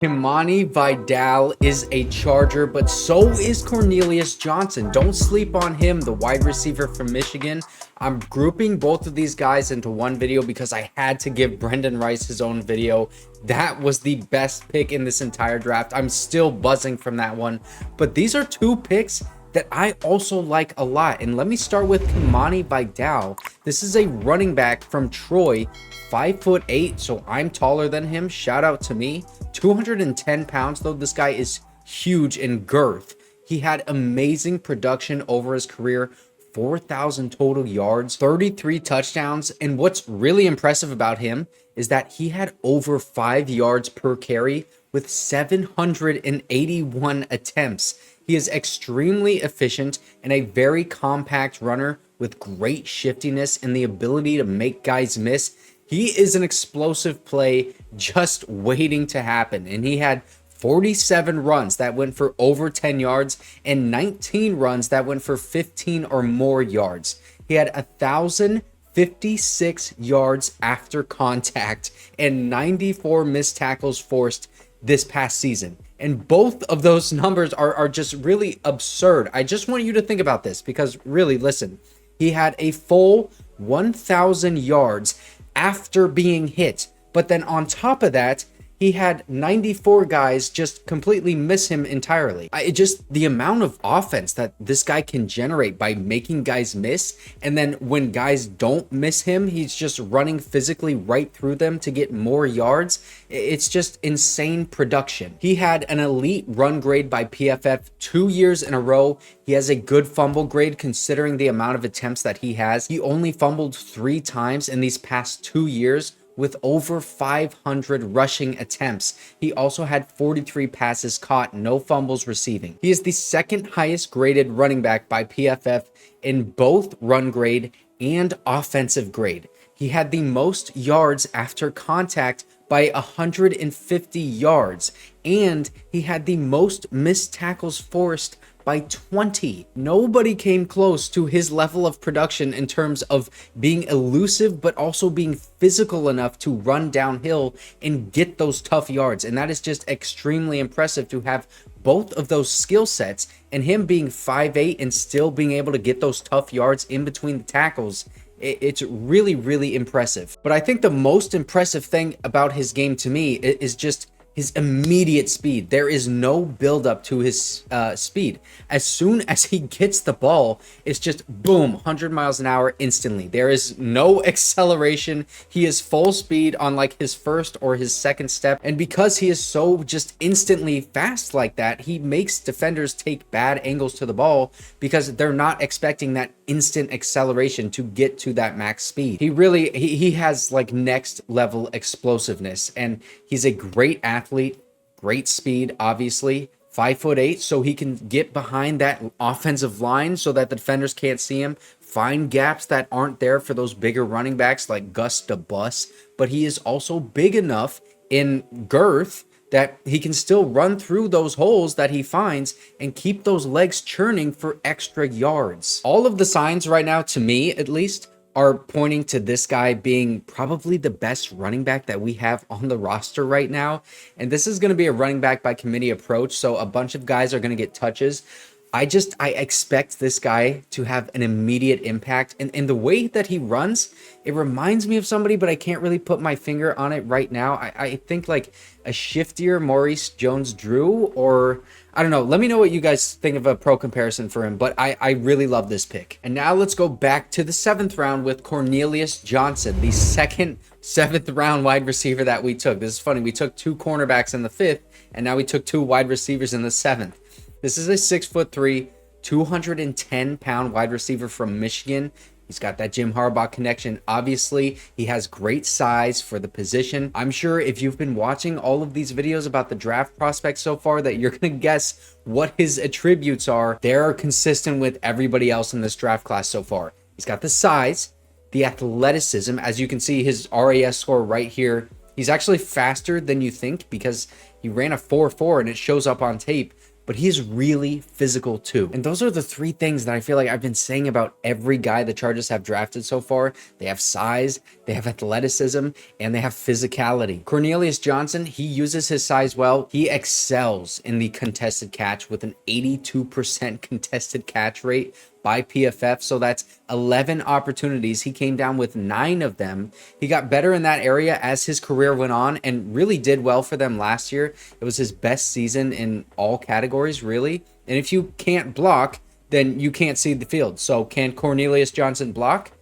Kimani Vidal is a Charger, but so is Cornelius Johnson. Don't sleep on him, the wide receiver from Michigan. I'm grouping both of these guys into one video because I had to give Brenden Rice his own video. That was the best pick in this entire draft. I'm still buzzing from that one. But these are two picks that I also like a lot. And let me start with Kimani Vidal. This is a running back from Troy, 5'8", so I'm taller than him. Shout out to me. 210 pounds though. This guy is huge in girth. He had amazing production over his career. 4,000 total yards, 33 touchdowns. And what's really impressive about him is that he had over 5 yards per carry with 781 attempts. He is extremely efficient and a very compact runner with great shiftiness and the ability to make guys miss. He is an explosive play just waiting to happen. And he had 47 runs that went for over 10 yards and 19 runs that went for 15 or more yards. He had 1,056 yards after contact and 94 missed tackles forced this past season. And both of those numbers are just really absurd. I just want you to think about this because really, listen, he had a full 1,000 yards after being hit. But then on top of that, he had 94 guys just completely miss him entirely. The amount of offense that this guy can generate by making guys miss, and then when guys don't miss him, he's just running physically right through them to get more yards. It's just insane production. He had an elite run grade by PFF 2 years in a row. He has a good fumble grade considering the amount of attempts that he has. He only fumbled 3 times in these past 2 years, with over 500 rushing attempts. He also had 43 passes caught, no fumbles receiving. He is the second highest graded running back by PFF in both run grade and offensive grade. He had the most yards after contact by 150 yards, and he had the most missed tackles forced by 20. Nobody came close to his level of production in terms of being elusive, but also being physical enough to run downhill and get those tough yards. And that is just extremely impressive to have both of those skill sets, and him being 5'8" and still being able to get those tough yards in between the tackles. It's really, really impressive. But I think the most impressive thing about his game to me is just his immediate speed. There is no buildup to his speed. As soon as he gets the ball, it's just boom, 100 miles an hour instantly. There is no acceleration. He is full speed on like his first or his second step. And because he is so just instantly fast like that, he makes defenders take bad angles to the ball because they're not expecting that instant acceleration to get to that max speed. He has like next level explosiveness, and he's a great athlete, great speed, obviously. 5'8", so he can get behind that offensive line so that the defenders can't see him, find gaps that aren't there for those bigger running backs like Gus to Bus. But he is also big enough in girth that he can still run through those holes that he finds and keep those legs churning for extra yards. All of the signs right now, to me at least, are pointing to this guy being probably the best running back that we have on the roster right now. And this is going to be a running back by committee approach, so a bunch of guys are going to get touches. I expect this guy to have an immediate impact. And the way that he runs, it reminds me of somebody, but I can't really put my finger on it right now. I think like a shiftier Maurice Jones-Drew, or I don't know. Let me know what you guys think of a pro comparison for him, but I really love this pick. And now let's go back to the 7th round with Cornelius Johnson, the second 7th round wide receiver that we took. This is funny. We took 2 cornerbacks in the 5th, and now we took 2 wide receivers in the 7th. This is a 6'3", 210-pound wide receiver from Michigan. He's got that Jim Harbaugh connection. Obviously, he has great size for the position. I'm sure if you've been watching all of these videos about the draft prospects so far that you're going to guess what his attributes are. They're consistent with everybody else in this draft class so far. He's got the size, the athleticism. As you can see, his RAS score right here. He's actually faster than you think because he ran a 4.4 and it shows up on tape. but he's really physical too. And those are the three things that I feel like I've been saying about every guy the Chargers have drafted so far. They have size, they have athleticism, and they have physicality. Cornelius Johnson, he uses his size well. He excels in the contested catch with an 82% contested catch rate by PFF. So that's 11 opportunities. He came down with 9 of them. He got better in that area as his career went on and really did well for them last year. It was his best season in all categories, really. And if you can't block, then you can't see the field. So can Cornelius Johnson block?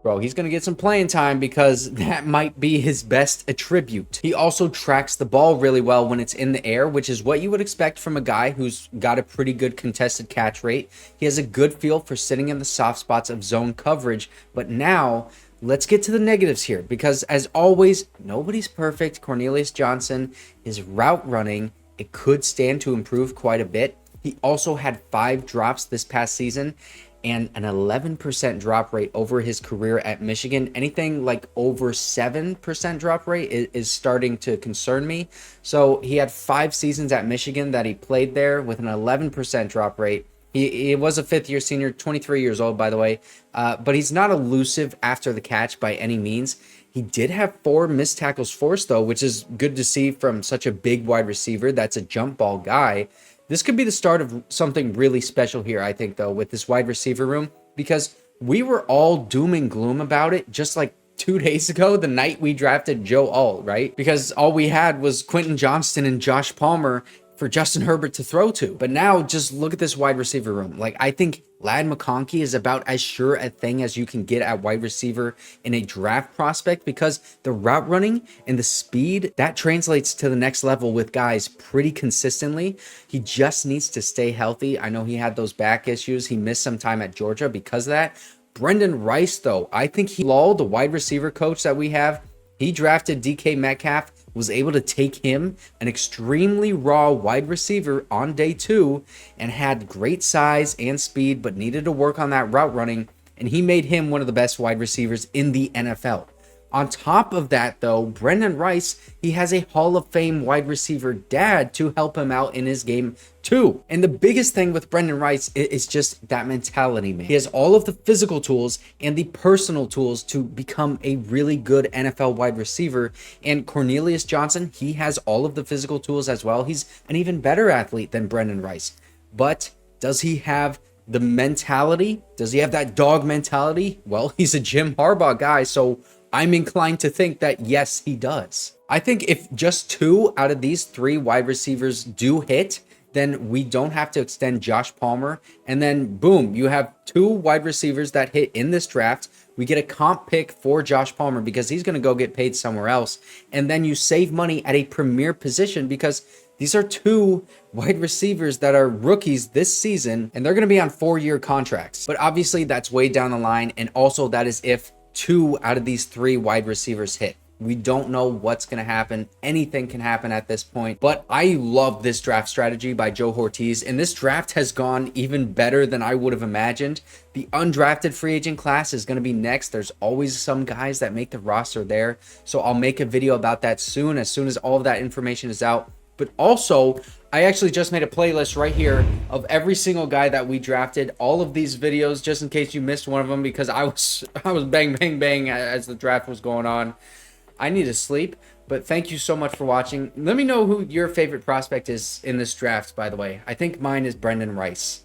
Bro, he's going to get some playing time because that might be his best attribute. He also tracks the ball really well when it's in the air, which is what you would expect from a guy who's got a pretty good contested catch rate. He has a good feel for sitting in the soft spots of zone coverage. But now, let's get to the negatives here because, as always, nobody's perfect. Cornelius Johnson, his route running, it could stand to improve quite a bit. He also had 5 drops this past season and an 11% drop rate over his career at Michigan. Anything like over 7% drop rate is starting to concern me. So he had 5 seasons at Michigan that he played there with an 11% drop rate. He was a 5th-year senior, 23 years old, by the way, but he's not elusive after the catch by any means. He did have 4 missed tackles forced, though, which is good to see from such a big wide receiver that's a jump ball guy. This could be the start of something really special here, I think, though, with this wide receiver room, because we were all doom and gloom about it just like 2 days ago, the night we drafted Joe Alt, right? Because all we had was Quentin Johnston and Josh Palmer for Justin Herbert to throw to. But now just look at this wide receiver room. Like, I think Ladd McConkey is about as sure a thing as you can get at wide receiver in a draft prospect, because the route running and the speed, that translates to the next level with guys pretty consistently. He just needs to stay healthy. I know he had those back issues. He missed some time at Georgia because of that. Brenden Rice, though, I think he lulled the wide receiver coach that we have. He drafted DK Metcalf, was able to take him, an extremely raw wide receiver, on day 2 and had great size and speed, but needed to work on that route running, and he made him one of the best wide receivers in the NFL. On top of that, though, Brenden Rice, he has a Hall of Fame wide receiver dad to help him out in his game too. And the biggest thing with Brenden Rice is just that mentality, man. He has all of the physical tools and the personal tools to become a really good NFL wide receiver. And Cornelius Johnson, he has all of the physical tools as well. He's an even better athlete than Brenden Rice. But does he have the mentality? Does he have that dog mentality? Well, he's a Jim Harbaugh guy, so I'm inclined to think that yes, he does. I think if just 2 out of these 3 wide receivers do hit, then we don't have to extend Josh Palmer. And then boom, you have 2 wide receivers that hit in this draft. We get a comp pick for Josh Palmer because he's going to go get paid somewhere else. And then you save money at a premier position because these are 2 wide receivers that are rookies this season, and they're going to be on 4-year contracts. But obviously that's way down the line. And also that is if 2 out of these 3 wide receivers hit. We don't know what's going to happen. Anything can happen at this point. But I love this draft strategy by Joe Hortiz. And this draft has gone even better than I would have imagined. The undrafted free agent class is going to be next. There's always some guys that make the roster there. So I'll make a video about that soon as all of that information is out. But also, I actually just made a playlist right here of every single guy that we drafted. All of these videos, just in case you missed one of them, because I was bang, bang, bang as the draft was going on. I need to sleep, but thank you so much for watching. Let me know who your favorite prospect is in this draft, by the way. I think mine is Brenden Rice.